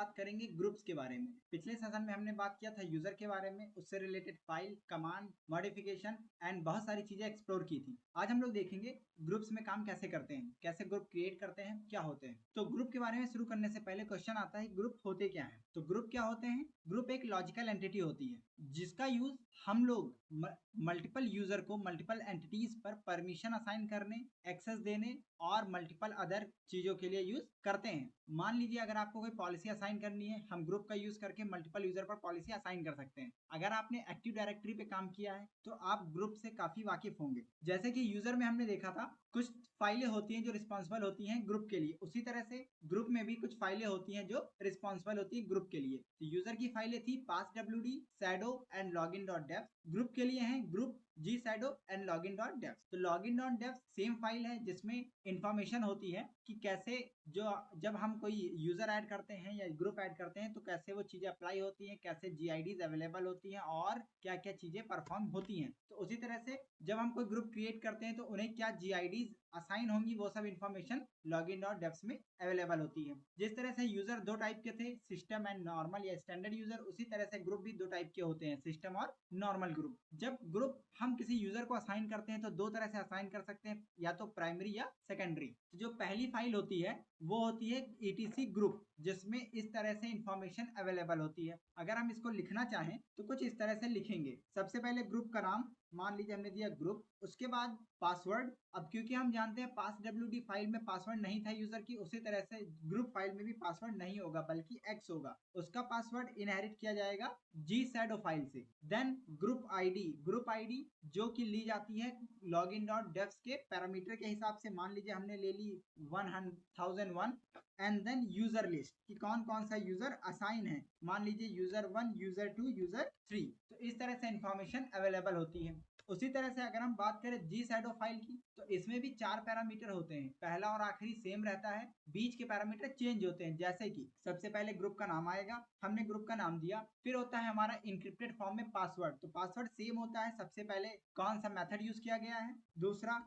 बात करेंगे ग्रुप्स के बारे में। पिछले सेशन में हमने बात किया था यूजर के बारे में, उससे related file, command, modification and बहुत सारी चीजें एक्सप्लोर की थी। आज हम लोग देखेंगे ग्रुप्स में काम कैसे करते हैं, कैसे ग्रुप क्रिएट करते हैं, क्या होते हैं। तो ग्रुप के बारे में शुरू करने से पहले क्वेश्चन आता है ग्रुप होते क्या है। तो ग्रुप क्या होते हैं? ग्रुप एक लॉजिकल एंटिटी होती है जिसका यूज हम लोग मल्टीपल यूजर को मल्टीपल एंटिटीज पर परमिशन असाइन करने, एक्सेस देने और मल्टीपल अदर चीजों के लिए यूज करते हैं। मान लीजिए अगर आपको कोई पॉलिसी असाइन करनी है, हम ग्रुप का यूज करके मल्टीपल यूजर पर पॉलिसी असाइन कर सकते हैं। अगर आपने एक्टिव डायरेक्टरी पे काम किया है तो आप ग्रुप से काफी वाकिफ होंगे। जैसे कि यूजर में हमने देखा था कुछ फाइलें होती हैं जो रिस्पॉन्सिबल होती हैं ग्रुप के लिए, उसी तरह से ग्रुप में भी कुछ फाइलें होती हैं जो रिस्पॉन्सिबल होती है ग्रुप के लिए। तो यूजर की फाइलें थी passwd, shadow and login.dev। Group के लिए हैं ग्रुप, gshadow एंड login.dev। तो login.dev सेम फाइल है जिसमें इंफॉर्मेशन होती है कि कैसे जो जब हम कोई यूजर ऐड करते हैं या ग्रुप ऐड करते हैं तो कैसे वो चीजें अप्लाई होती हैं, कैसे GIDs अवेलेबल होती हैं और क्या क्या चीजें परफॉर्म होती हैं। तो उसी तरह से जब हम कोई ग्रुप क्रिएट करते हैं तो उन्हें क्या GIDs असाइन होंगी, वो सब इंफॉर्मेशन login.devs में अवेलेबल होती है। जिस तरह से यूजर दो टाइप के थे, सिस्टम एंड नॉर्मल या स्टैंडर्ड यूजर, उसी तरह से ग्रुप भी दो टाइप के होते हैं, सिस्टम और नॉर्मल ग्रुप। जब ग्रुप हम किसी यूजर को असाइन करते हैं तो दो तरह से असाइन कर सकते हैं, या तो प्राइमरी या सेकेंडरी। तो जो पहली फाइल होती है वो होती है etc ग्रुप, जिसमें इस तरह से इंफॉर्मेशन अवेलेबल होती है। अगर हम इसको लिखना चाहें तो कुछ इस तरह से लिखेंगे। सबसे पहले ग्रुप का नाम, मान लीजिए हमने दिया ग्रुप, उसके बाद पासवर्ड। अब क्योंकि हम जानते हैं passwd फाइल में पासवर्ड नहीं था यूजर की, उसी तरह से ग्रुप फाइल में भी पासवर्ड नहीं होगा बल्कि x होगा। उसका पासवर्ड इनहेरिट किया जाएगा gshadow फाइल से। देन ग्रुप आईडी जो कि ली जाती है login.devs के पैरामीटर के हिसाब से। मान लीजिए हमने ले ली 1001 एंड देन यूजर लिस्ट कि कौन कौन सा यूजर असाइन है, मान लीजिए यूजर 1, यूजर 2, यूजर 3। तो इस तरह से इंफॉर्मेशन अवेलेबल होती है। उसी तरह से अगर हम बात करें gshadow फाइल की तो इसमें भी 4 पैरामीटर होते हैं, पहला और आखिरी सेम रहता है, बीच के पैरामीटर चेंज होते हैं। जैसे कि सबसे पहले ग्रुप का नाम आएगा, हमने ग्रुप का नाम दिया, फिर होता है हमारा इंक्रिप्टेड फॉर्म में पासवर्ड। तो पासवर्ड सेम होता है, सबसे पहले कौन सा मेथड यूज किया गया है, दूसरा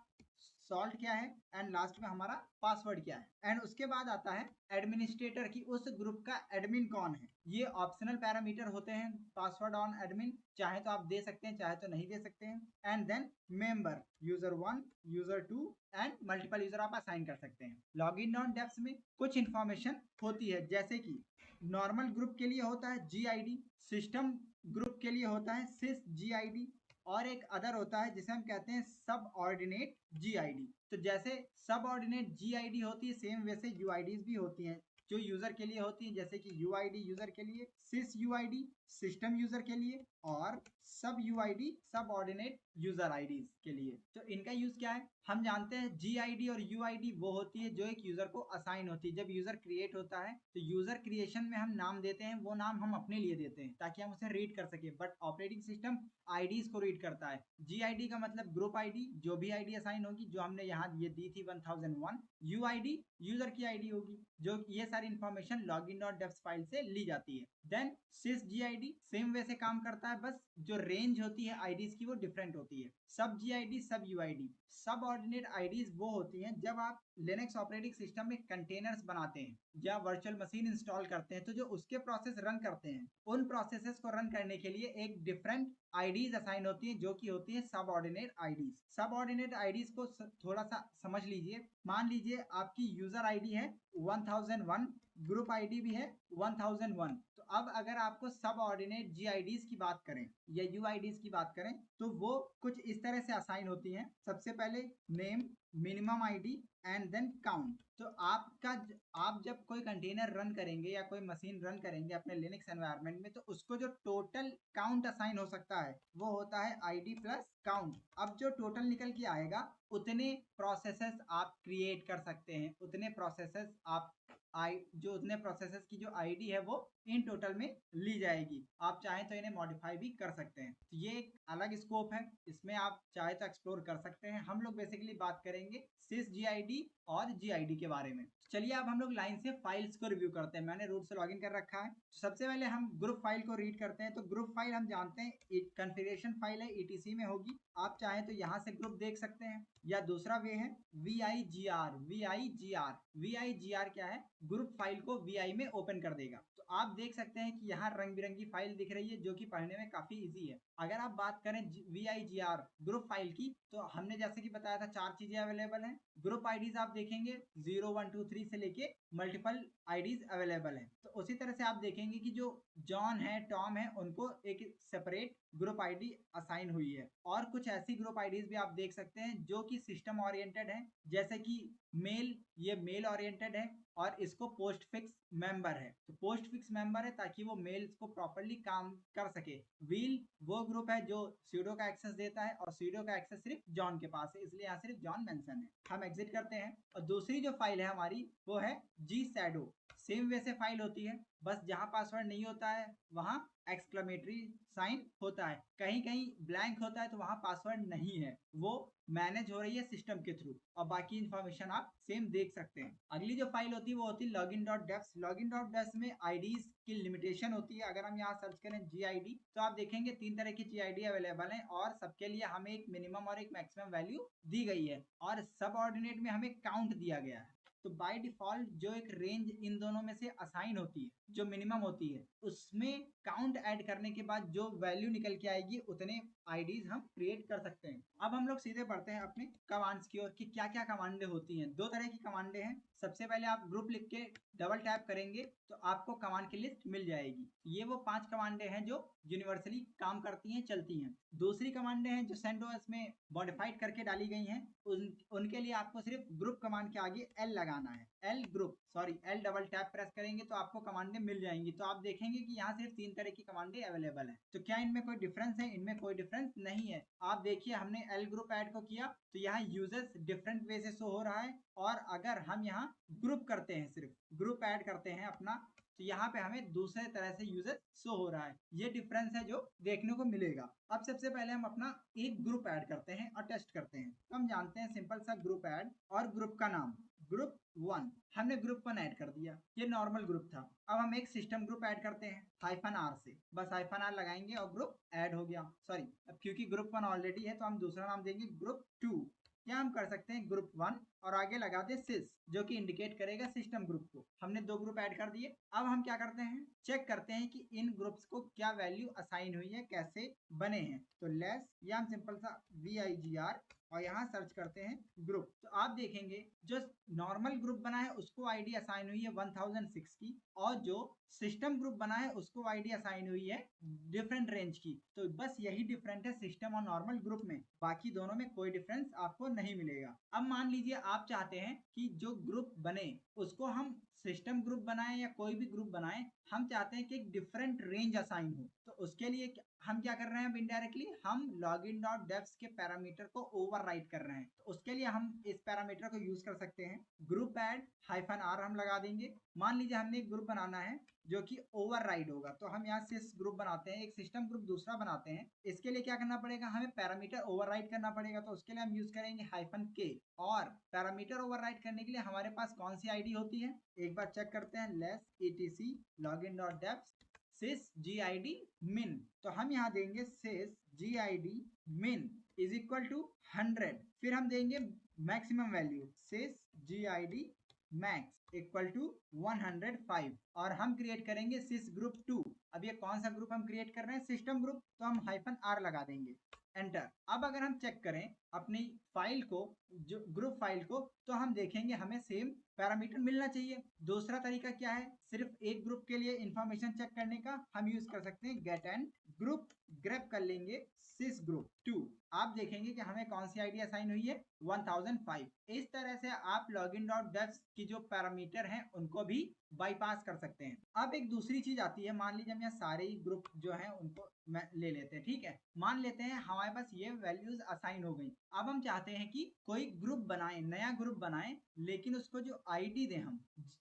सॉल्ट क्या है एंड लास्ट में हमारा पासवर्ड क्या है। एंड उसके बाद आता है एडमिनिस्ट्रेटर की उस ग्रुप का एडमिन कौन है। ये ऑप्शनल पैरामीटर होते हैं, पासवर्ड ऑन एडमिन, चाहे तो आप दे सकते हैं चाहे तो नहीं दे सकते हैं। And then member, user 1, user 2 and multiple user आप असाइन कर सकते हैं। login.devs में कुछ इंफॉर्मेशन होती है, जैसे कि नॉर्मल ग्रुप के लिए होता है GID, सिस्टम ग्रुप के लिए होता है sys GID, और एक अदर होता है जिसे हम कहते हैं सब ऑर्डिनेट GID। तो जैसे सब ऑर्डिनेट GID होती है, सेम वैसे UIDs भी होती हैं जो यूजर के लिए होती है, जैसे कि UID यूजर के लिए, sys UID सिस्टम यूजर के लिए, और सब UID सब ऑर्डिनेट यूजर आईडीज के लिए। तो इनका यूज क्या है, हम जानते हैं GID और UID वो होती है जो एक यूजर को असाइन होती है। जब यूजर क्रिएट होता है तो यूजर क्रिएशन में हम नाम देते हैं, वो नाम हम अपने लिए देते हैं ताकि हम उसे रीड कर सके, बट ऑपरेटिंग सिस्टम आईडीज को रीड करता है। GID का मतलब ग्रुप आईडी, जो भी आईडी असाइन होगी, जो हमने यहाँ ये दी थी 1001। UID यूजर की आईडी होगी, जो ये सारी इंफॉर्मेशन login.devs फाइल से ली जाती है। देन sys GID सेम वैसे काम करता है, बस जो रेंज होती है आईडीज की वो डिफरेंट होती है। सब GID, सब UID, सब ऑर्डिनेट आईडीज वो होती हैं जब आप लिनक्स ऑपरेटिंग सिस्टम में कंटेनर्स बनाते हैं या वर्चुअल मशीन इंस्टॉल करते हैं, तो जो उसके प्रोसेस रन करते हैं उन प्रोसेसेस को रन करने के लिए एक डिफरेंट आईडीज असाइन होती है जो कि होती है सब ऑर्डिनेट आईडीज। सब ऑर्डिनेट आईडीज को थोड़ा सा समझ लीजिए। मान लीजिए आपकी यूजर आईडी है 1001, ग्रुप आईडी भी है 1001। तो अब अगर आपको सब ऑर्डिनेट GIDs की बात करें या UIDs की बात करें तो वो कुछ इस तरह से असाइन होती हैं। सबसे पहले name, minimum ID and then count. तो आप जब कोई कंटेनर रन करेंगे या कोई मशीन रन करेंगे अपने लिनक्स एनवायरनमेंट में, तो उसको जो टोटल काउंट असाइन हो सकता है वो होता है ID प्लस काउंट। अब जो टोटल निकल के आएगा उतने प्रोसेसेस आप क्रिएट कर सकते हैं, उतने प्रोसेसेस आप उतने प्रोसेसेस की जो आईडी है वो इन टोटल में ली जाएगी। आप चाहें तो इन्हें मॉडिफाई भी कर सकते हैं। तो ये एक अलग स्कोप है, इसमें आप चाहे तो एक्सप्लोर कर सकते हैं। हम लोग बेसिकली बात करेंगे sys GID और GID के बारे में। चलिए अब हम लोग लाइन से फाइल्स को रिव्यू करते हैं। मैंने रूट से लॉगिन कर रखा है। सबसे पहले हम ग्रुप फाइल को रीड करते हैं। तो ग्रुप फाइल हम जानते हैं कॉन्फ़िगरेशन फाइल है, ETC में होगी। आप चाहें तो यहाँ से ग्रुप देख सकते हैं, या दूसरा वे है VIGR। VIGR क्या है, ग्रुप फाइल को VI में ओपन कर देगा। तो तो आप देख सकते हैं कि यहाँ रंग बिरंगी फाइल दिख रही है जो कि पढ़ने में काफी इजी है। अगर आप बात करें VIGR ग्रुप फाइल की, तो हमने जैसे कि बताया था 4 चीजें अवेलेबल हैं। ग्रुप आईडीज आप देखेंगे 0 1 2 3 से लेके मल्टीपल आईडीज अवेलेबल हैं। तो उसी तरह से आप देखेंगे कि जो जॉन है, टॉम है, उनको एक सेपरेट ग्रुप आईडी असाइन हुई है। और कुछ ऐसी ग्रुप आईडीज भी आप देख सकते हैं जो कि सिस्टम ओरिएंटेड है, जैसे कि मेल, ये मेल ओरिएंटेड है और इसको पोस्ट फिक्स मेंबर है। तो पोस्ट फिक्स मेंबर है ताकि वो मेल्स को प्रॉपर्ली काम कर सके। व्हील वो ग्रुप है जो सूडो का एक्सेस देता है और सूडो का एक्सेस सिर्फ जॉन के पास है, इसलिए यहाँ सिर्फ जॉन मेंशन है। हम एग्जिट करते हैं और दूसरी जो फाइल है हमारी वो है जी शैडो। सेम वैसे फाइल होती है, बस जहां पासवर्ड नहीं होता है वहां एक्सक्लेमेटरी साइन होता है, कहीं कहीं ब्लैंक होता है तो वहां पासवर्ड नहीं है, वो मैनेज हो रही है सिस्टम के थ्रू और बाकी इंफॉर्मेशन आप सेम देख सकते हैं। अगली जो फाइल होती है वो होती है login.defs। login.defs में आईडीज की लिमिटेशन होती है। अगर हम यहाँ सर्च करें GID तो आप देखेंगे 3 तरह की GID अवेलेबल है और सबके लिए हमें एक मिनिमम और एक मैक्सिमम वैल्यू दी गई है और सब ऑर्डिनेट में हमें काउंट दिया गया है। तो बाय डिफॉल्ट जो एक रेंज इन दोनों में से असाइन होती है, जो मिनिमम होती है, उसमें काउंट ऐड करने के बाद जो वैल्यू निकल के आएगी उतने आईडीज हम क्रिएट कर सकते हैं। अब हम लोग सीधे बढ़ते हैं अपने कमांड्स की ओर कि क्या क्या कमांडें होती हैं। 2 तरह की कमांडें हैं। सबसे पहले आप ग्रुप लिख के डबल टैप करेंगे तो आपको कमांड की लिस्ट मिल जाएगी। ये वो 5 कमांडें हैं जो यूनिवर्सली काम करती हैं, चलती हैं। दूसरी कमांडें हैं जो सेंटोस में मॉडिफाइड करके डाली गई हैं, उनके लिए आपको सिर्फ ग्रुप कमांड के आगे एल लगाना है। एल डबल टैप प्रेस करेंगे तो आपको कमांडें मिल जाएंगी। तो आप देखेंगे कि यहाँ सिर्फ 3 तरह की कमांडें अवेलेबल है। तो क्या इनमें कोई डिफरेंस है? इनमें कोई डिफरेंस नहीं है। आप देखिए हमने एल ग्रुप ऐड को किया तो यहाँ यूजर्स डिफरेंट वे से शो हो रहा है, और अगर हम यहाँ ग्रुप करते हैं, सिर्फ ग्रुप ऐड करते हैं अपना, तो यहाँ पे हमें दूसरे तरह से यूजर शो हो रहा है। ये डिफरेंस है जो देखने को मिलेगा। अब सबसे पहले हम अपना एक ग्रुप ऐड करते हैं और टेस्ट करते हैं। तो हम जानते हैं सिंपल सा ग्रुप ऐड और ग्रुप का नाम ग्रुप 1। हमने ग्रुप 1 ऐड कर दिया, ये नॉर्मल ग्रुप था। अब हम एक सिस्टम ग्रुप ऐड करते हैं -r से, बस -r लगाएंगे और ग्रुप ऐड हो गया। सॉरी, अब क्योंकि ग्रुप 1 ऑलरेडी है तो हम दूसरा नाम देंगे ग्रुप 2। क्या हम कर सकते हैं ग्रुप 1 और आगे लगा दे सिस, जो कि इंडिकेट करेगा सिस्टम ग्रुप को। हमने 2 ग्रुप ऐड कर दिए। अब हम क्या करते हैं, चेक करते हैं कि इन ग्रुप्स को क्या वैल्यू असाइन हुई है, कैसे बने हैं। तो लेस या हम सिंपल सा VIGR और यहाँ सर्च करते हैं ग्रुप। तो आप देखेंगे जो नॉर्मल ग्रुप बना है उसको आईडी असाइन हुई है 1006 की, और जो सिस्टम ग्रुप बना है उसको आईडी असाइन हुई है डिफरेंट रेंज की। तो बस यही डिफरेंट है सिस्टम और नॉर्मल ग्रुप में, बाकी दोनों में कोई डिफरेंस आपको नहीं मिलेगा। अब मान लीजिए आप चाहते हैं कि जो ग्रुप बने उसको हम सिस्टम ग्रुप बनाएं या कोई भी ग्रुप बनाएं, हम चाहते हैं कि एक डिफरेंट रेंज असाइन हो। तो उसके लिए हम क्या कर रहे हैं, अब इनडायरेक्टली हम login.defs के पैरामीटर को ओवरराइड कर रहे हैं। तो उसके लिए हम इस पैरामीटर को यूज कर सकते हैं, ग्रुप ऐड -r हम लगा देंगे। मान लीजिए हमने एक ग्रुप बनाना है जो कि ओवरराइड होगा, तो हम यहाँ से ग्रुप बनाते हैं, एक सिस्टम ग्रुप दूसरा बनाते हैं। इसके लिए क्या करना पड़ेगा, हमें पैरामीटर ओवरराइड करना पड़ेगा। तो उसके लिए हम यूज करेंगे -k। और पैरामीटर ओवरराइड करने के लिए हमारे पास कौन सी आईडी होती है, एक बार चेक करते हैं, less etc login.defs sys gid min। तो हम यहाँ देंगे sys gid min is equal to 100। फिर हम देंगे maximum value sys gid max equal to 105 और हम क्रिएट करेंगे sys group 2। अब ये कौन सा ग्रुप हम क्रिएट कर रहे हैं, सिस्टम ग्रुप, तो हम -r लगा देंगे, एंटर। अब अगर हम चेक करें अपनी फाइल को, जो ग्रुप फाइल को, तो हम देखेंगे हमें सेम पैरामीटर मिलना चाहिए। दूसरा तरीका क्या है, सिर्फ एक ग्रुप के लिए इंफॉर्मेशन चेक करने का, हम यूज कर सकते हैं गेट एंड ग्रुप ग्रेप कर लेंगे sys group 2। आप देखेंगे कि हमें कौन सी आईडी असाइन हुई है 1005। इस तरह से आप login.defs की जो पैरामीटर हैं उनको भी बाईपास कर सकते हैं। अब एक दूसरी चीज आती है, मान लीजिए हम यहाँ सारे ही ग्रुप जो हैं उनको ले लेते हैं, ठीक है। मान लेते हैं हमारे पास ये वैल्यूज असाइन हो गई। अब हम चाहते हैं कि कोई ग्रुप बनाएं, नया ग्रुप बनाएं, लेकिन उसको जो आईडी दें हम,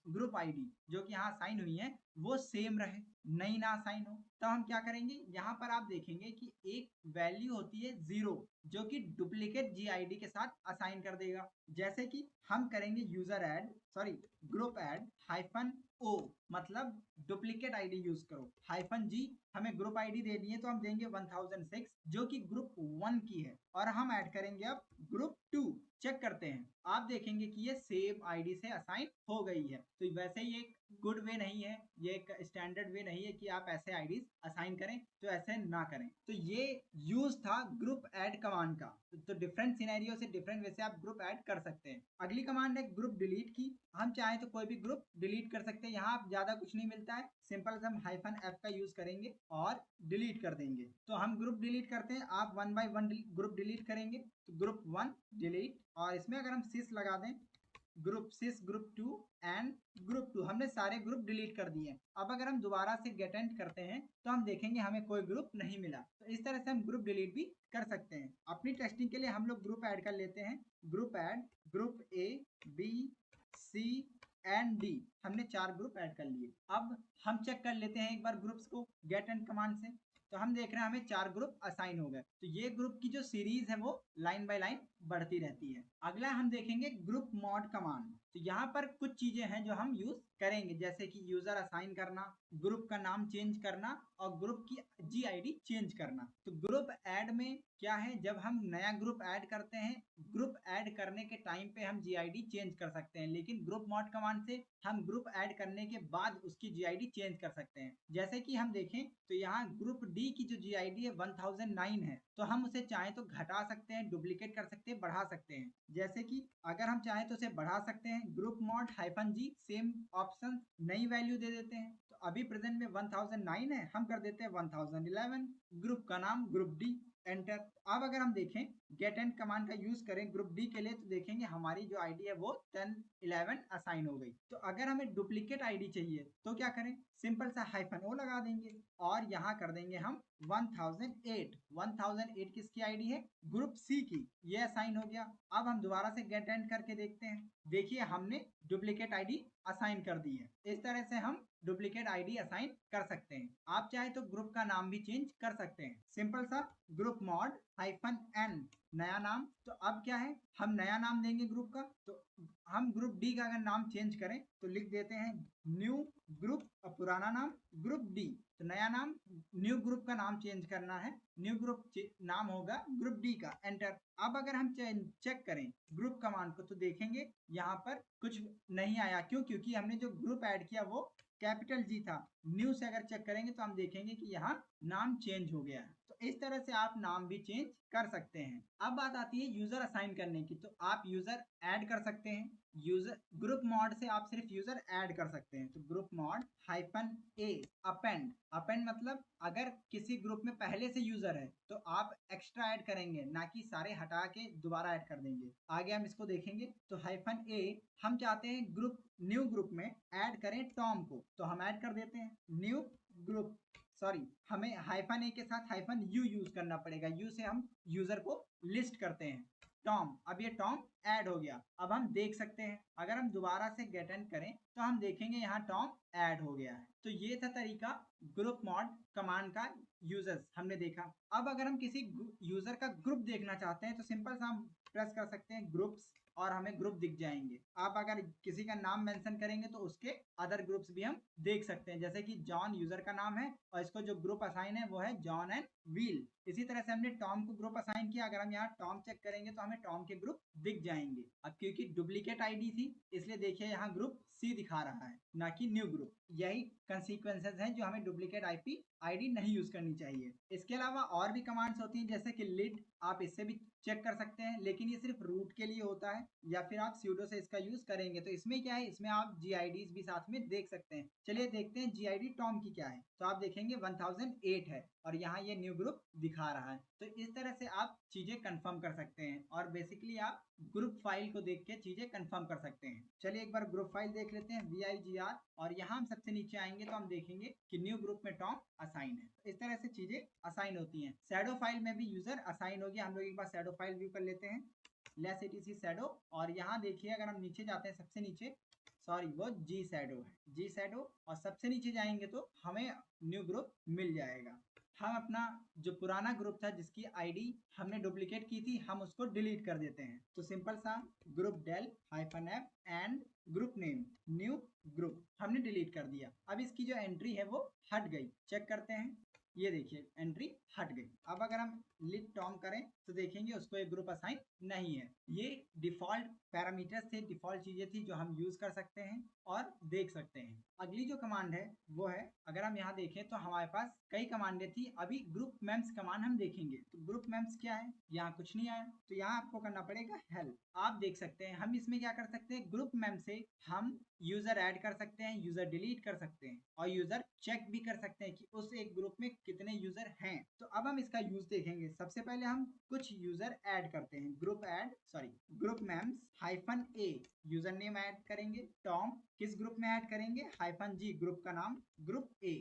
ग्रुप आईडी जो कि यहाँ असाइन हुई है वो सेम रहे, नई ना असाइन हो। तो हम क्या करेंगे, यहाँ पर आप देखेंगे कि एक वैल्यू होती है 0 जो कि डुप्लीकेट GID के साथ असाइन कर देगा। जैसे कि हम करेंगे user add, sorry group add -o, मतलब डुप्लीकेट आईडी यूज करो, -g हमें ग्रुप आईडी देनी है तो हम देंगे 1006 जो कि ग्रुप 1 की है, और हम ऐड करेंगे अब ग्रुप 2। चेक करते हैं, आप देखेंगे कि ये सेम आईडी से असाइन हो गई है। तो वैसे ही एक गुड वे नहीं है, ये एक स्टैंडर्ड वे नहीं है कि आप ऐसे आईडीज असाइन करें, तो ऐसे ना करें। तो ये यूज था ग्रुप ऐड कमांड का। तो डिफरेंट सिनेरियो से डिफरेंट वे से आप ग्रुप ऐड कर सकते हैं। अगली कमांड है ग्रुप डिलीट की। हम चाहें तो कोई भी ग्रुप डिलीट कर सकते हैं। यहाँ ज्यादा कुछ नहीं मिलता है, सिंपल से हम -f का यूज करेंगे और डिलीट कर देंगे। तो हम ग्रुप डिलीट करते हैं, आप 1 by 1 ग्रुप डिलीट करेंगे। तो ग्रुप 1 डिलीट, और इसमें अगर हम सिस लगा दें, group sys, group 2 and group 2, हमने सारे ग्रुप डिलीट कर दिए। अब अगर हम दोबारा से गेट एंड करते हैं तो हम देखेंगे हमें कोई ग्रुप नहीं मिला। तो इस तरह से हम ग्रुप डिलीट भी कर सकते हैं। अपनी टेस्टिंग के लिए हम लोग ग्रुप ऐड कर लेते हैं। Group add, group A, B, C and D, हमने 4 ग्रुप ऐड कर लिए। अब हम चेक कर लेते हैं एक बार ग्रुप्स को गेट एंड कमांड से। तो हम देख रहे हैं हमें 4 ग्रुप असाइन हो गए। तो ये ग्रुप की जो सीरीज है वो लाइन बाय लाइन बढ़ती रहती है। अगला हम देखेंगे ग्रुप मॉड कमांड। तो यहाँ पर कुछ चीजें हैं जो हम यूज करेंगे, जैसे कि यूजर असाइन करना, ग्रुप का नाम चेंज करना और ग्रुप की GID चेंज करना। तो ग्रुप ऐड में क्या है, जब हम नया ग्रुप ऐड करते हैं, ग्रुप ऐड करने के टाइम पे हम GID चेंज कर सकते हैं, लेकिन ग्रुप मॉड कमांड से हम ग्रुप ऐड करने के बाद उसकी GID चेंज कर सकते हैं। जैसे कि हम देखें तो यहाँ ग्रुप डी की जो GID है 1009 है, तो हम उसे चाहें तो घटा सकते हैं, डुप्लीकेट कर सकते हैं, बढ़ा सकते हैं। जैसे कि अगर हम चाहें तो उसे बढ़ा सकते हैं, group mod -G, same option, नई वैल्यू दे देते हैं। तो अभी प्रेजेंट में 1009 है, हम कर देते हैं 1011, ग्रुप का नाम ग्रुप डी, एंटर। अब अगर हम देखें गेट एंड कमांड का यूज करें ग्रुप डी के लिए, तो देखेंगे हमारी जो आईडी है वो 1011 असाइन हो गई। तो अगर हमें डुप्लीकेट आईडी चाहिए तो क्या करें, सिंपल सा -O लगा देंगे और यहाँ कर देंगे हम 1008 किसकी आईडी है, ग्रुप सी की, ये असाइन हो गया। अब हम दोबारा से गेट एंड करके देखते हैं, देखिए हमने डुप्लीकेट आईडी असाइन कर दी है। इस तरह से हम डुप्लीकेट आईडी असाइन कर सकते हैं। आप चाहे तो ग्रुप का नाम भी चेंज कर सकते हैं, सिंपल सा ग्रुप मॉड -N, नया नाम। तो अब क्या है, हम नया नाम देंगे ग्रुप का। तो हम ग्रुप डी का अगर नाम चेंज करें तो लिख देते हैं न्यू ग्रुप, और पुराना नाम ग्रुप डी। तो नया नाम, न्यू ग्रुप का नाम चेंज करना है, न्यू ग्रुप नाम होगा ग्रुप डी का, एंटर। अब अगर हम चेक करें ग्रुप कमांड को तो देखेंगे यहाँ पर कुछ नहीं आया। क्यों? क्योंकि हमने जो ग्रुप ऐड किया वो कैपिटल G था। न्यू से अगर चेक करेंगे तो हम देखेंगे कि यहाँ नाम चेंज हो गया है। तो इस तरह से आप नाम भी चेंज कर सकते हैं। अब बात आती है यूजर असाइन करने की। तो आप यूजर ऐड कर सकते हैं, यूजर ग्रुप मॉड से आप सिर्फ यूजर ऐड कर सकते हैं। तो group mod -A, append, append मतलब अगर किसी ग्रुप में पहले से यूजर है तो आप एक्स्ट्रा ऐड करेंगे, ना कि सारे हटा के दोबारा ऐड कर देंगे। आगे हम इसको देखेंगे। तो -A, हम चाहते हैं ग्रुप, न्यू ग्रुप में ऐड करें टॉम को, तो हम ऐड कर देते हैं न्यू ग्रुप। सॉरी, हमें -A के साथ -U यूज करना पड़ेगा, U से हम यूजर को लिस्ट करते हैं, टॉम। अब ये टॉम ऐड हो गया। अब हम देख सकते हैं अगर हम दोबारा से गेट एंड करें तो हम देखेंगे यहाँ टॉम ऐड हो गया है। तो ये था तरीका ग्रुप मॉड कमांड का, यूजर्स हमने देखा। अब अगर हम किसी यूजर का ग्रुप देखना चाहते हैं तो सिंपल सा हम प्रेस कर सकते हैं ग्रुप्स, और हमें ग्रुप दिख जाएंगे। आप अगर किसी का नाम मेंशन करेंगे तो उसके अदर ग्रुप्स भी हम देख सकते हैं, जैसे कि जॉन यूजर का नाम है और इसको जो ग्रुप असाइन है वो है जॉन एंड व्हील। इसी तरह से हमने टॉम को ग्रुप असाइन किया, अगर हम यहाँ टॉम चेक करेंगे तो हमें टॉम के ग्रुप दिख जाएंगे। अब क्योंकि डुप्लीकेट आईडी थी इसलिए देखिए यहाँ ग्रुप सी दिखा रहा है, ना कि न्यू ग्रुप। यही कंसीक्वेंसेस हैं जो हमें डुप्लीकेट आईडी नहीं यूज करनी चाहिए। इसके अलावा और भी कमांड्स होती हैं, जैसे कि लिड, आप इससे भी चेक कर सकते हैं, लेकिन ये सिर्फ रूट के लिए होता है, या फिर आप sudo से इसका यूज करेंगे तो इसमें क्या है, इसमें आप GIDs भी साथ में देख सकते हैं। चलिए देखते हैं GID टॉम की क्या है। तो आप देखेंगे 1008 है और यहाँ ये न्यू ग्रुप दिखा रहा है। तो इस तरह से आप चीजें कंफर्म कर सकते हैं और बेसिकली आप ग्रुप फाइल को देख के चीजें कंफर्म कर सकते हैं। चलिए एक बार ग्रुप फाइल देख लेते हैं, VIGR, और यहाँ हम सबसे नीचे आएंगे तो हम देखेंगे कि न्यू ग्रुप में टॉम असाइन है। इस तरह से चीजें असाइन होती हैं। शैडो फाइल में भी यूजर असाइन हो गया। हम लोग एक बार शैडो फाइल व्यू कर लेते हैं, लेस etc शैडो, और यहाँ देखिए अगर हम नीचे जाते हैं सबसे नीचे, सॉरी वो G शैडो है, G शैडो, और सबसे नीचे जाएंगे तो हमें न्यू ग्रुप मिल जाएगा। हम अपना जो पुराना ग्रुप था जिसकी आईडी हमने डुप्लीकेट की थी, हम उसको डिलीट कर देते हैं। तो सिंपल सा group del -F and group name new group हमने डिलीट कर दिया। अब इसकी जो एंट्री है वो हट गई। चेक करते हैं ये देखिए एंट्री हट गई। अब अगर हम lit tom करें तो देखेंगे उसको एक ग्रुप असाइन नहीं है। ये डिफॉल्ट पैरामीटर्स थे, डिफॉल्ट चीजें थी जो हम यूज कर सकते हैं और देख सकते हैं। अगली जो कमांड है वो है, अगर हम यहाँ देखें तो हमारे पास कई कमांडें थी, अभी ग्रुप मेम्स कमांड हम देखेंगे। तो ग्रुप मेम्स क्या है, यहाँ कुछ नहीं आया तो यहाँ आपको करना पड़ेगा हेल्प। आप देख सकते हैं हम इसमें क्या कर सकते हैं, ग्रुप मेम से हम यूजर ऐड कर सकते हैं, यूजर डिलीट कर सकते हैं और यूजर चेक भी कर सकते हैं कि उस एक ग्रुप में कितने यूजर हैं। तो अब हम इसका यूज देखेंगे। सबसे पहले हम कुछ यूजर ऐड करते हैं, group mems hyphen A user name add करेंगे, टॉम किस ग्रुप में ऐड करेंगे, हाइफन जी ग्रुप का नाम, ग्रुप ए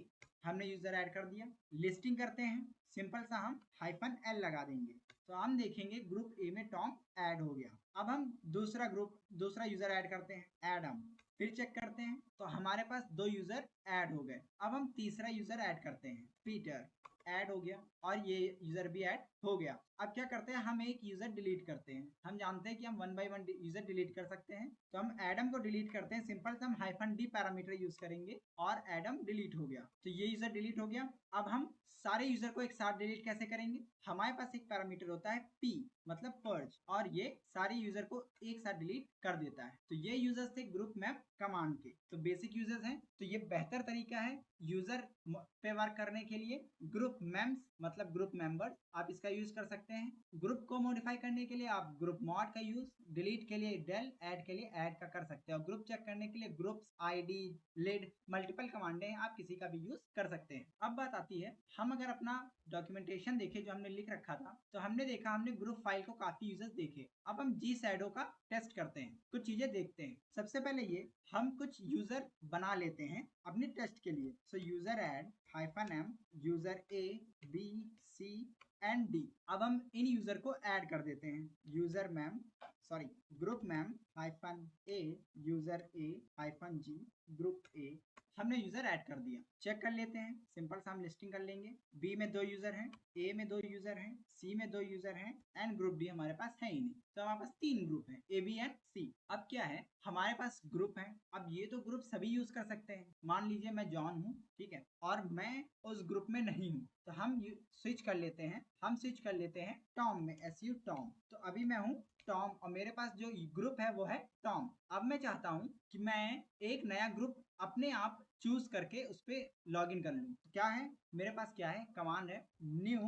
हमने यूजर ऐड कर दिया। लिस्टिंग करते हैं, सिंपल सा हम हाइफन एल लगा देंगे तो हम देखेंगे ग्रुप ए में टॉम ऐड हो गया। अब हम दूसरा यूजर ऐड करते हैं, एडम, फिर चेक करते हैं तो हमारे पास 2 यूजर ऐड हो गए। अब हम तीसरा यूजर ऐड करते हैं, पीटर, ऐड हो गया और ये यूजर भी ऐड हो गया। अब क्या करते हैं, हम एक यूजर डिलीट करते हैं। हम जानते हैं कि हम 1 बाय 1 यूजर डिलीट कर सकते हैं तो हम एडम को डिलीट करते हैं। सिंपल सा हम हाइफन डी पैरामीटर यूज करेंगे और एडम डिलीट हो गया। तो ये यूजर डिलीट हो गया। अब हम सारे यूजर को एक साथ डिलीट कैसे करेंगे, हमारे पास एक पैरामीटर होता है p मतलब पर्ज, और ये सारे यूजर को एक साथ डिलीट कर देता है। तो ये यूजर्स थे ग्रुप मैप कमांड के, तो बेसिक यूजर्स हैं। तो ये बेहतर तरीका है यूजर पे वर्क करने के लिए। ग्रुप मेम्स मतलब ग्रुप मेंबर्स, आप इसका यूज कर सकते हैं। ग्रुप को मॉडिफाई करने के लिए आप ग्रुप मॉड का यूज, डिलीट के लिए डेल, ऐड के लिए ऐड का कर सकते हैं और ग्रुप चेक करने के लिए ग्रुप्स id lid मल्टीपल कमांडें हैं, आप किसी का भी यूज कर सकते हैं। अब बात आती है, हम अगर अपना डॉक्यूमेंटेशन देखें जो हमने लिख रखा था तो हमने देखा हमने ग्रुप फाइल को काफी यूजर्स देखे। अब हम जी शैडो का टेस्ट करते हैं, कुछ चीजें देखते हैं। सबसे पहले ये हम कुछ यूजर बना लेते हैं अपने टेस्ट के लिए। So user add hyphen M user A B C and D. अब हम इन यूजर को ऐड कर देते हैं, user mem group mem hyphen A user A hyphen G group A. हमने यूजर ऐड कर दिया। चेक कर लेते हैं, सिंपल सा हम लिस्टिंग कर लेंगे। बी में 2 यूजर हैं, ए में 2 यूजर हैं, सी में 2 यूजर हैं एंड ग्रुप डी हमारे पास है ही नहीं। तो हमारे पास 3 ग्रुप हैं, ए बी एंड सी। अब क्या है, हमारे पास ग्रुप है। अब ये तो ग्रुप सभी यूज कर सकते हैं। मान लीजिए मैं जॉन हूँ, ठीक है, और मैं उस ग्रुप में नहीं हूँ तो हम स्विच कर लेते हैं टॉम में, SU टॉम। तो अभी मैं हूँ टॉम और मेरे पास जो ग्रुप है वो है टॉम। अब मैं चाहता हूँ कि मैं एक नया ग्रुप अपने आप चूज करके उस पर लॉग इन कर लूँ। तो क्या है मेरे पास, क्या है कमांड है न्यू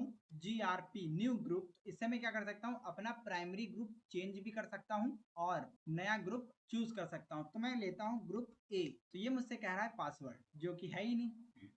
GRP न्यू ग्रुप। इससे मैं क्या कर सकता हूँ, अपना प्राइमरी ग्रुप चेंज भी कर सकता हूँ और नया ग्रुप चूज कर सकता हूँ। तो मैं लेता हूँ ग्रुप ए, तो ये मुझसे कह रहा है पासवर्ड जो कि है ही नहीं,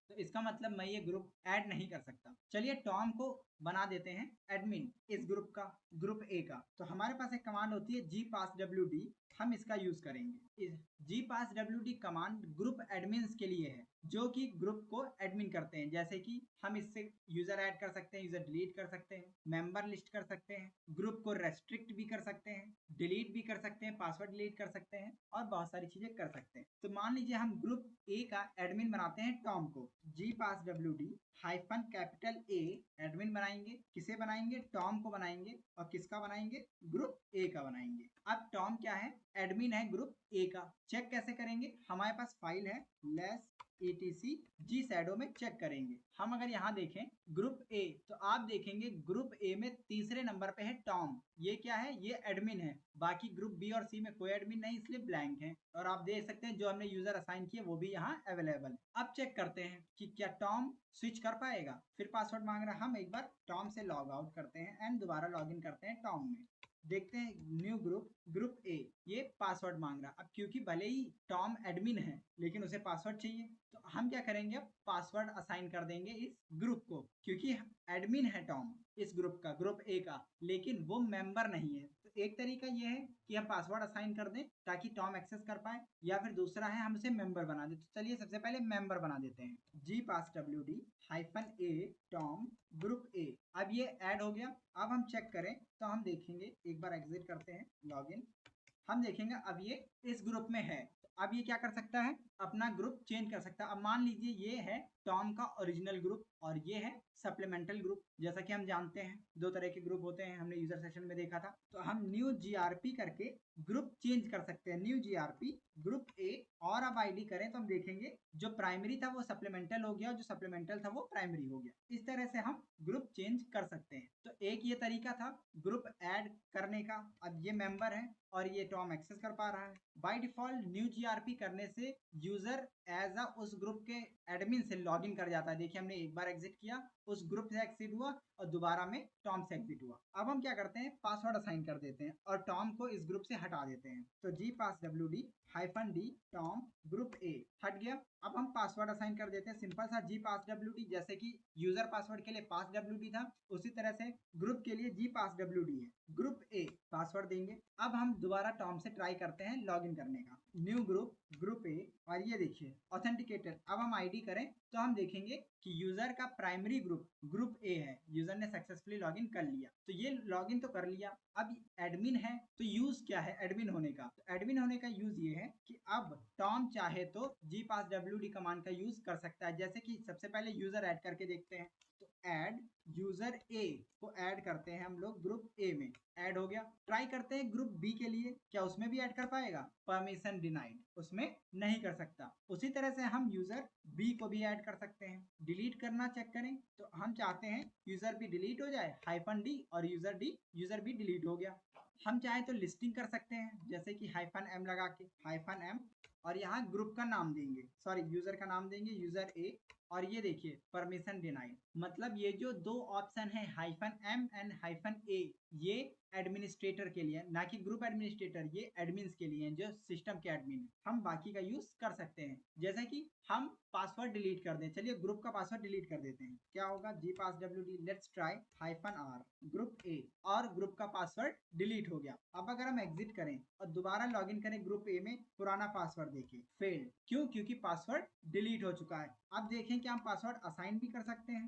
तो इसका मतलब मैं ये ग्रुप ऐड नहीं कर सकता। चलिए टॉम को बना देते हैं एडमिन इस ग्रुप का, ग्रुप ए का। तो हमारे पास एक कमांड होती है gpasswd, हम इसका यूज करेंगे। इस gpasswd कमांड ग्रुप एडमिन्स के लिए है जो कि ग्रुप को एडमिन करते हैं। जैसे कि हम इससे यूजर ऐड कर सकते हैं, यूजर डिलीट कर सकते हैं, मेंबर लिस्ट कर सकते हैं, ग्रुप को रेस्ट्रिक्ट भी कर सकते हैं, डिलीट भी कर सकते हैं, पासवर्ड डिलीट कर सकते हैं और बहुत सारी चीजें कर सकते हैं। तो मान लीजिए हम ग्रुप ए का एडमिन बनाते हैं टॉम को, gpasswd hyphen capital A admin बनाएंगे। किसे बनाएंगे, टॉम को बनाएंगे और किसका बनाएंगे, ग्रुप ए का बनाएंगे। अब टॉम क्या है, एडमिन है ग्रुप ए का। चेक कैसे करेंगे, हमारे पास फाइल है लेस etc जी शैडो में चेक करेंगे। हम अगर यहाँ देखें ग्रुप ए तो आप देखेंगे ग्रुप ए में तीसरे नंबर पे है टॉम। ये क्या है, ये एडमिन है। बाकी ग्रुप बी और सी में कोई एडमिन नहीं, इसलिए ब्लैंक है। और आप देख सकते हैं जो हमने यूजर असाइन किए वो भी यहाँ अवेलेबल है। अब चेक करते हैं कि क्या टॉम स्विच कर पाएगा। फिर पासवर्ड मांग रहा है, हम एक बार टॉम से लॉग आउट करते हैं एंड दोबारा लॉग इन करते हैं टॉम में। देखते हैं न्यू ग्रुप ए, ये पासवर्ड मांग रहा। अब क्योंकि भले ही टॉम एडमिन है लेकिन उसे पासवर्ड चाहिए, तो हम क्या करेंगे, अब पासवर्ड असाइन कर देंगे इस ग्रुप को। क्योंकि एडमिन है टॉम इस ग्रुप का, ग्रुप ए का, लेकिन वो मेंबर नहीं है। तो एक तरीका ये है कि हम पासवर्ड असाइन कर दें ताकि टॉम एक्सेस कर पाए, या फिर दूसरा है हम उसे मेंबर बना दें। तो चलिए सबसे पहले मेंबर बना देते हैं, gpasswd hyphen A Tom group A. अब ये ऐड हो गया। अब हम चेक करें तो हम देखेंगे, एक बार एग्जिट करते हैं, लॉगिन, हम देखेंगे अब ये इस ग्रुप में है। अब ये क्या कर सकता है, अपना ग्रुप चेंज कर सकता है। अब मान लीजिए ये है टॉम का ओरिजिनल ग्रुप और ये है सप्लीमेंटल ग्रुप। जैसा कि हम जानते हैं दो तरह के ग्रुप होते हैं, हमने यूजर सेशन में देखा था। तो हम न्यू जीआरपी करके ग्रुप चेंज कर सकते हैं, न्यू जीआरपी ग्रुप ए, और अब आईडी करें तो हम देखेंगे जो प्राइमरी था वो सप्लीमेंटल हो गया और जो सप्लीमेंटल था वो प्राइमरी हो गया। इस तरह से हम ग्रुप चेंज कर सकते हैं। तो एक ये तरीका था ग्रुप ऐड करने का। अब ये मेंबर है और ये टॉम एक्सेस कर पा रहा है। बाय डिफॉल्ट न्यू जीआरपी करने से यूजर एज उस ग्रुप के एडमिन से लॉगिन कर जाता है। देखिए हमने एक बार एग्जिट किया, उस ग्रुप से एग्जिट हुआ और दोबारा में टॉम से एग्जिट हुआ। अब हम क्या करते हैं, पासवर्ड असाइन कर देते हैं और टॉम को इस ग्रुप से हटा देते हैं। तो gpasswd -d Tom group A हट गया। अब हम पासवर्ड असाइन कर देते हैं, सिंपल सा gpasswd, जैसे कि यूजर पासवर्ड के लिए passwd था उसी तरह से ग्रुप के लिए gpasswd है, ग्रुप ए पासवर्ड देंगे। अब हम दोबारा टॉम से ट्राई करते हैं लॉगिन करने का, न्यू ग्रुप ए, और ये देखिए ऑथेंटिकेटेड। अब हम आईडी करें तो हम देखेंगे कि यूजर का प्राइमरी ग्रुप ए है, यूजर ने सक्सेसफुली लॉगिन कर लिया। तो ये लॉगिन तो कर लिया, अब एडमिन है तो यूज क्या है एडमिन होने का। तो एडमिन होने का यूज ये है कि अब टॉम चाहे तो gpasswd कमांड का यूज कर सकता है। जैसे कि सबसे पहले यूजर ऐड करके देखते हैं, तो ऐड यूजर ए को ऐड करते हैं हम लोग ग्रुप ए में, ऐड हो गया। ट्राई करते हैं ग्रुप बी के लिए, क्या उसमें भी ऐड कर पाएगा, परमिशन डिनाइड, उसमें नहीं कर सकता। उसी तरह से हम यूजर बी को भी ऐड कर सकते हैं। डिलीट करना चेक करें तो हम चाहते हैं यूजर बी डिलीट हो जाए, -d और यूजर बी डिलीट हो गया। हम चाहे तो लिस्टिंग कर सकते हैं, जैसे कि -m लगा के, -m, और यहाँ ग्रुप का नाम देंगे, सॉरी यूजर का नाम देंगे यूजर ए, और ये देखिए परमिशन डिनाइड। मतलब ये जो दो ऑप्शन है -m एंड -a, ये एडमिनिस्ट्रेटर के लिए, ना कि ग्रुप एडमिनिस्ट्रेटर, ये एडमिन्स के लिए जो सिस्टम के एडमिन है। हम बाकी का यूज कर सकते हैं, जैसे कि हम पासवर्ड डिलीट कर दें। चलिए ग्रुप का पासवर्ड डिलीट कर देते हैं, क्या होगा, gpasswd let's try -r group A, और ग्रुप का पासवर्ड डिलीट हो गया। अब अगर हम एग्जिट करें और दोबारा लॉगिन करें ग्रुप ए में, पुराना पासवर्ड देखिए फेल्ड, क्यों, क्योंकि पासवर्ड डिलीट हो चुका है। अब देखें कि हम पासवर्ड असाइन भी कर सकते हैं,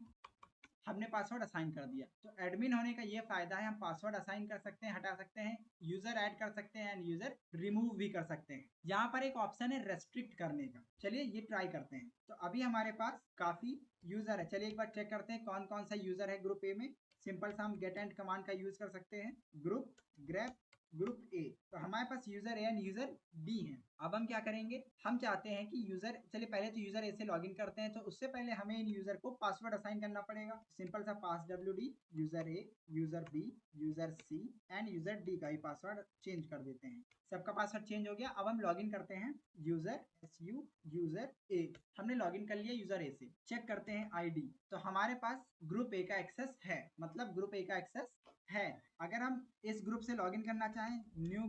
हमने पासवर्ड असाइन कर दिया। तो एडमिन होने का ये फायदा है, हम पासवर्ड असाइन कर सकते हैं, हटा सकते हैं, यूजर ऐड कर सकते हैं एंड यूजर रिमूव भी कर सकते हैं। यहाँ पर एक ऑप्शन है रेस्ट्रिक्ट करने का, चलिए ये ट्राई करते हैं। तो अभी हमारे पास काफी यूजर है, चलिए एक बार चेक करते हैं कौन कौन सा यूजर है ग्रुप ए में। सिंपल सा हम गेट एंड कमांड का यूज कर सकते हैं, ग्रुप ग्रेप ग्रुप ए। तो हमारे पास user A and user B है। अब हम क्या करेंगे, हम चाहते हैं कि यूजर, चलिए पहले तो यूजर ए से लॉगिन करते हैं, तो उससे पहले हमें इन यूजर को पासवर्ड असाइन करना पड़ेगा। सिंपल सा passwd user A, user B, user C and user D का ही पासवर्ड चेंज कर देते हैं। सबका पासवर्ड चेंज हो गया। अब हम लॉगिन करते हैं यूजर यूजर ए, हमने लॉगिन कर लिया यूजर ए से। चेक करते हैं आईडी, तो हमारे पास ग्रुप ए का एक्सेस है, मतलब ग्रुप ए का एक्सेस है। अगर हम इस ग्रुप से लॉगिन करना चाहें, न्यू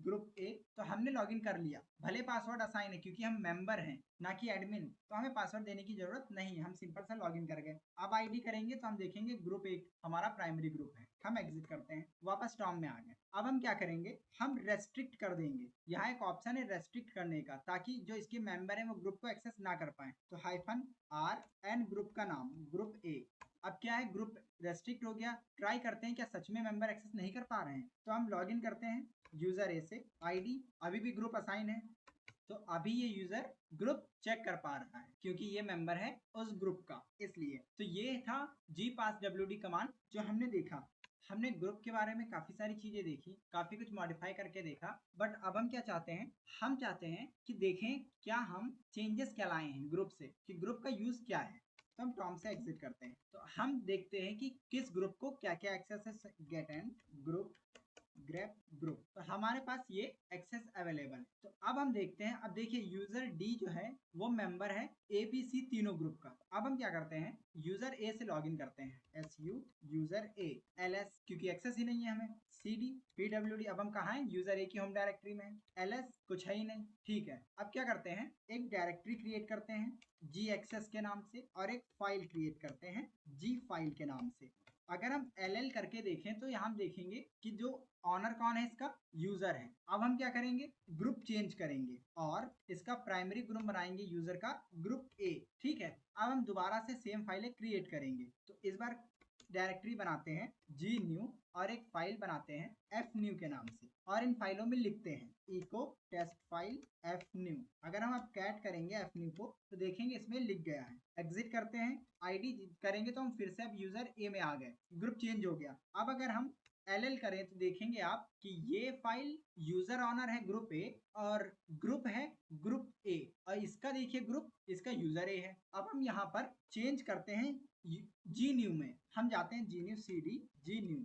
ग्रुप ए, तो हमने लॉगिन कर लिया, भले पासवर्ड असाइन है क्योंकि हम मेंबर हैं ना कि एडमिन, तो हमें पासवर्ड देने की जरूरत नहीं, हम सिंपल सा लॉगिन कर गए। अब आईडी करेंगे तो हम देखेंगे ग्रुप ए हमारा प्राइमरी ग्रुप है। हम एग्जिट करते हैं, वापस टॉम में आ गए। अब हम क्या करेंगे, हम रेस्ट्रिक्ट कर देंगे। यहाँ एक ऑप्शन है रेस्ट्रिक्ट करने का, ताकि जो इसके मेंबर है वो ग्रुप को एक्सेस ना कर पाए। तो -r एंड ग्रुप का नाम ग्रुप ए। अब क्या है, ग्रुप रेस्ट्रिक्ट हो गया। ट्राई करते हैं क्या सच में मेंबर एक्सेस नहीं कर पा रहे हैं। तो हम लॉगिन करते हैं यूजर ए से, आईडी अभी भी ग्रुप असाइन है, तो अभी ये यूजर ग्रुप चेक कर पा रहा है क्योंकि ये मेंबर है उस ग्रुप का, इसलिए। तो ये था gpasswd कमांड जो हमने देखा। हमने ग्रुप के बारे में काफी सारी चीजें देखी, काफी कुछ मॉडिफाई करके देखा, बट अब हम क्या चाहते हैं, हम चाहते हैं कि देखें क्या हम चेंजेस क्या लाए हैं ग्रुप से, कि ग्रुप का यूज क्या है। तो हम टॉम से एग्जिट करते हैं, तो हम देखते हैं कि किस ग्रुप को क्या क्या एक्सेस है, getent group grep group, तो हमारे पास ये एक्सेस अवेलेबल है। तो अब हम देखते हैं, अब देखिए यूजर डी जो है वो मेंबर है ABC तीनों ग्रुप का। अब हम क्या करते हैं, यूजर ए से लॉगिन करते हैं, SU यूजर ए, LS क्योंकि एक्सेस ही नहीं है हमें, CD PWD। अब हम कहाँ हैं, यूजर ए की होम डायरेक्टरी में, LS कुछ है ही नहीं, ठीक है। अब क्या करते हैं, एक डायरेक्टरी क्रिएट करते हैं G एक्सेस के नाम से, और एक फाइल क्रिएट करते हैं G फाइल के नाम से। अगर हम LL करके देखें तो यहाँ हम देखेंगे कि जो ऑनर कौन है, इसका यूजर है। अब हम क्या करेंगे, ग्रुप चेंज करेंगे और इसका प्राइमरी ग्रुप बनाएंगे यूजर का ग्रुप ए, ठीक है। अब हम दोबारा से सेम फाइलें क्रिएट करेंगे, तो इस बार डायरेक्टरी बनाते हैं gnew और एक फाइल बनाते हैं fnew के नाम से और इन फाइलों में लिखते हैं echo टेस्ट फाइल fnew। अगर हम अब कैट करेंगे fnew को तो देखेंगे इसमें लिख गया है। एग्जिट करते हैं, id करेंगे तो हम फिर से अब यूजर a में आ गए, ग्रुप चेंज हो गया। अब अगर हम ll करें तो देखेंगे आप कि ये फाइल यूजर ऑनर है ग्रुप ए और ग्रुप है ग्रुप ए और इसका देखिए ग्रुप, इसका यूजर ए है। अब हम यहाँ पर चेंज करते हैं gnew में, हम जाते हैं gnew cd gnew,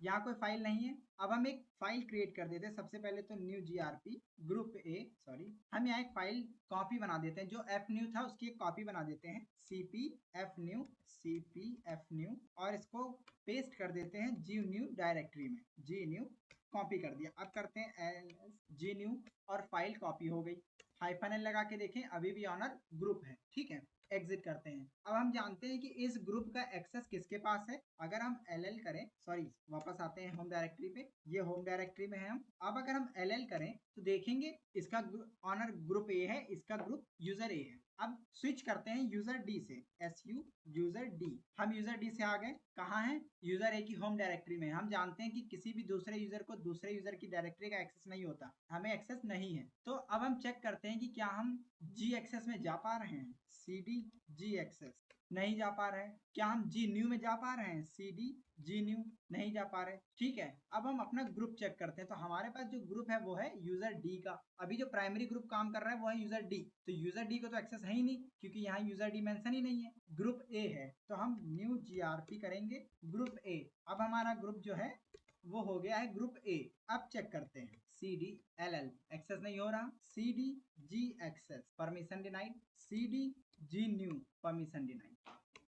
यहाँ कोई फाइल नहीं है। अब हम एक फाइल क्रिएट कर देते हैं। सबसे पहले तो new grp group A, sorry हम यहाँ एक फाइल कॉपी बना देते हैं, जो fnew था उसकी एक कॉपी बना देते हैं cp fnew और इसको पेस्ट कर देते हैं gnew डायरेक्टरी में। gnew कॉपी कर दिया। अब करते हैं gnew और फाइल कॉपी हो गई। -l लगा के देखें अभी भी ऑनर ग्रुप है, ठीक है। एग्जिट करते हैं। अब हम जानते हैं कि इस ग्रुप का एक्सेस किसके पास है। अगर हम ll करें, सॉरी वापस आते हैं होम डायरेक्टरी पे, ये होम डायरेक्टरी में है हम। अब अगर हम ll करें तो देखेंगे इसका ऑनर ग्रुप ए है, इसका ग्रुप यूजर ए है। अब स्विच करते हैं यूजर डी से, su यूजर डी। हम यूजर डी से आ गए, कहाँ है, यूजर ए की होम डायरेक्टरी में। हम जानते हैं कि किसी भी दूसरे यूजर को दूसरे यूजर की डायरेक्टरी का एक्सेस नहीं होता, हमें एक्सेस नहीं है। तो अब हम चेक करते हैं कि क्या हम जी एक्सेस में जा पा रहे हैं, cd जी एक्सेस नहीं जा पा रहे हैं। क्या हम gnew में जा पा रहे हैं, cd gnew नहीं जा पा रहे, ठीक है। अब हम अपना ग्रुप चेक करते हैं तो हमारे पास जो ग्रुप है वो है यूजर डी का। अभी जो प्राइमरी ग्रुप काम कर रहा है वो है यूजर डी, तो यूजर डी को तो एक्सेस है ही नहीं क्योंकि यहाँ यूजर डी मेंशन ही नहीं है। ग्रुप ए है तो हम न्यू grp करेंगे ग्रुप ए। अब हमारा ग्रुप जो है वो हो गया है ग्रुप ए। अब चेक करते हैं cd ll एक्सेस नहीं हो रहा, cd g access permission denied, cd gnew permission denied.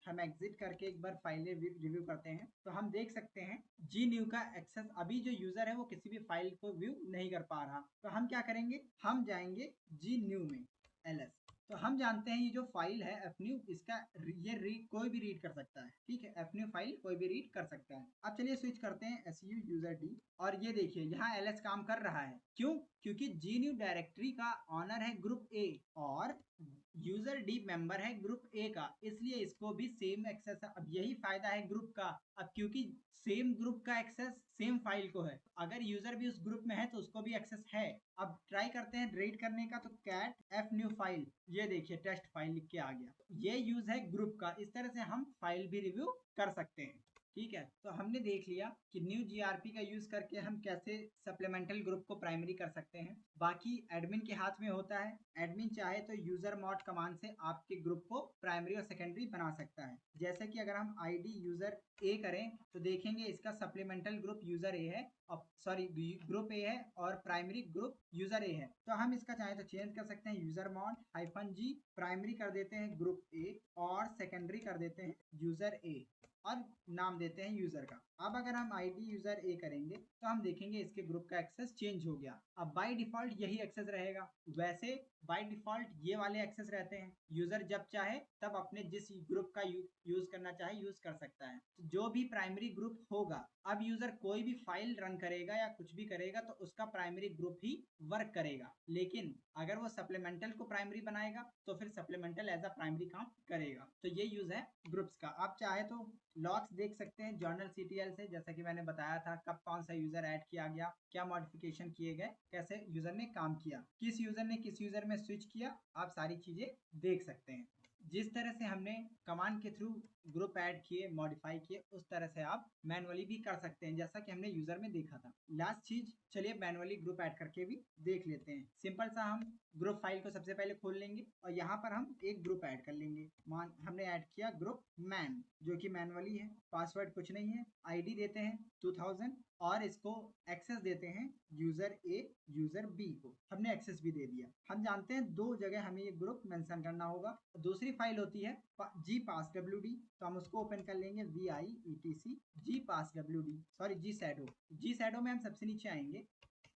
हम एग्जिट करके एक बार फाइलें रिव्यू करते हैं तो हम देख सकते हैं gnew का एक्सेस, अभी जो यूजर है वो किसी भी फाइल को व्यू नहीं कर पा रहा। तो हम क्या करेंगे, हम जाएंगे gnew में ls। तो हम जानते हैं ये जो फाइल है fnew, इसका ये कोई भी रीड कर सकता है, ठीक है। fnew फाइल कोई भी रीड कर सकता है। अब चलिए स्विच करते हैं su यूजर d और ये देखिए यहाँ ls काम कर रहा है। क्यों, क्योंकि gnew डायरेक्टरी का ऑनर है ग्रुप ए और यूजर डी मेंबर है ग्रुप ए का, इसलिए इसको भी सेम एक्सेस है। अब यही फायदा है ग्रुप का, अब क्योंकि सेम ग्रुप का एक्सेस सेम फाइल को है, अगर यूजर भी उस ग्रुप में है तो उसको भी एक्सेस है। अब ट्राई करते हैं रीड करने का, तो कैट fnew फाइल, ये देखिए टेस्ट फाइल लिख के आ गया। ये यूज है ग्रुप का, इस तरह से हम फाइल भी रिव्यू कर सकते हैं, ठीक है। तो हमने देख लिया कि न्यू grp का यूज करके हम कैसे सप्लीमेंटल ग्रुप को प्राइमरी कर सकते हैं। बाकी एडमिन के हाथ में होता है, एडमिन चाहे तो यूजर मॉड कमांड से आपके ग्रुप को प्राइमरी और सेकेंडरी बना सकता है। जैसे कि अगर हम id यूजर ए करें तो देखेंगे इसका सप्लीमेंटल ग्रुप यूजर ए है, सॉरी ग्रुप ए है और प्राइमरी ग्रुप यूजर ए है। तो हम इसका चाहे तो चेंज कर सकते हैं, यूजर मॉड -g प्राइमरी कर देते हैं ग्रुप ए और सेकेंडरी कर देते हैं यूजर ए और नाम देते हैं यूजर का। अब अगर हम id यूजर ए करेंगे तो हम देखेंगे इसके ग्रुप का एक्सेस चेंज हो गया। अब बाय डिफॉल्ट यही एक्सेस रहेगा, वैसे बाय डिफॉल्ट ये वाले एक्सेस रहते हैं। यूजर जब चाहे तब अपने जिस ग्रुप का यूज करना चाहे यूज कर सकता है। तो जो भी प्राइमरी ग्रुप होगा, अब यूजर कोई भी फाइल रन करेगा या कुछ भी करेगा तो उसका प्राइमरी ग्रुप ही वर्क करेगा, लेकिन अगर वो सप्लीमेंटल को प्राइमरी बनाएगा तो फिर सप्लीमेंटल एज अ प्राइमरी काम करेगा। तो ये यूज है ग्रुप्स का। आप चाहे तो लॉग्स देख सकते हैं जर्नल ctl से, जैसा कि मैंने बताया था कब कौन सा यूजर ऐड किया गया, क्या मॉडिफिकेशन किए गए, कैसे यूजर ने काम किया, किस यूजर ने किस यूजर में स्विच किया, आप सारी चीजें देख सकते हैं। जिस तरह से हमने कमांड के थ्रू ग्रुप ऐड किए, मॉडिफाई किए, उस तरह से आप मैनुअली भी कर सकते हैं, जैसा कि हमने यूजर में देखा था। लास्ट चीज, चलिए मैनुअली ग्रुप ऐड करके भी देख लेते हैं। सिंपल सा हम ग्रुप फाइल को सबसे पहले खोल लेंगे और यहाँ पर हम एक ग्रुप ऐड कर लेंगे। मान हमने ऐड किया ग्रुप मैन, जो कि मैनुअली है, पासवर्ड कुछ नहीं है, आईडी देते हैं 2000 और इसको एक्सेस देते हैं यूजर ए यूजर बी को। हमने एक्सेस भी दे दिया। हम जानते हैं दो जगह हमें ये ग्रुप मेंशन करना होगा। दूसरी फाइल होती है gpasswd, तो हम उसको ओपन कर लेंगे vietc gpasswd, सॉरी gshadoww में हम सबसे नीचे आएंगे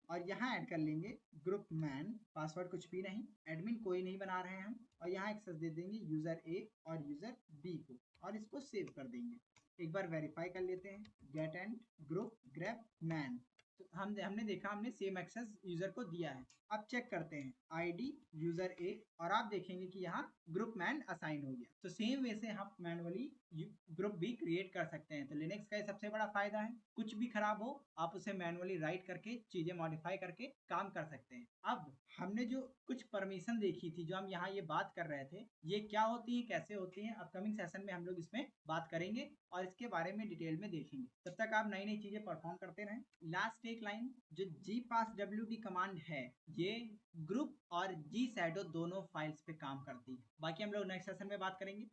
और यहाँ ऐड कर लेंगे ग्रुप मैन, पासवर्ड कुछ भी नहीं, एडमिन कोई नहीं बना रहे हैं हम, और यहाँ एक्सेस दे देंगे यूजर ए और यूजर बी को और इसको सेव कर देंगे। एक बार वेरीफाई कर लेते हैं, getent group grep man, तो हमने देखा हमने सेम एक्सेस यूजर को दिया है। अब चेक करते हैं आईडी यूजर ए और आप देखेंगे कि यहाँ ग्रुप मैन असाइन हो गया। तो सेम वे से हम मैनुअली ग्रुप भी क्रिएट कर सकते हैं। तो लिनक्स का ये सबसे बड़ा फायदा है, कुछ भी खराब हो आप उसे मैनुअली राइट करके चीजें मॉडिफाई करके काम कर सकते हैं। अब हमने जो कुछ परमिशन देखी थी, जो हम यहाँ ये बात कर रहे थे, ये क्या होती है, कैसे होती है, अपकमिंग सेशन में हम लोग इसमें बात करेंगे और इसके बारे में डिटेल में देखेंगे। तब तक आप नई नई चीजें परफॉर्म करते रहें। लास्ट एक लाइन, जो gpasswd कमांड है, ये ग्रुप और gshadow दोनों फाइल्स पे काम करती है। बाकी हम लोग नेक्स्ट सेशन में बात करेंगे।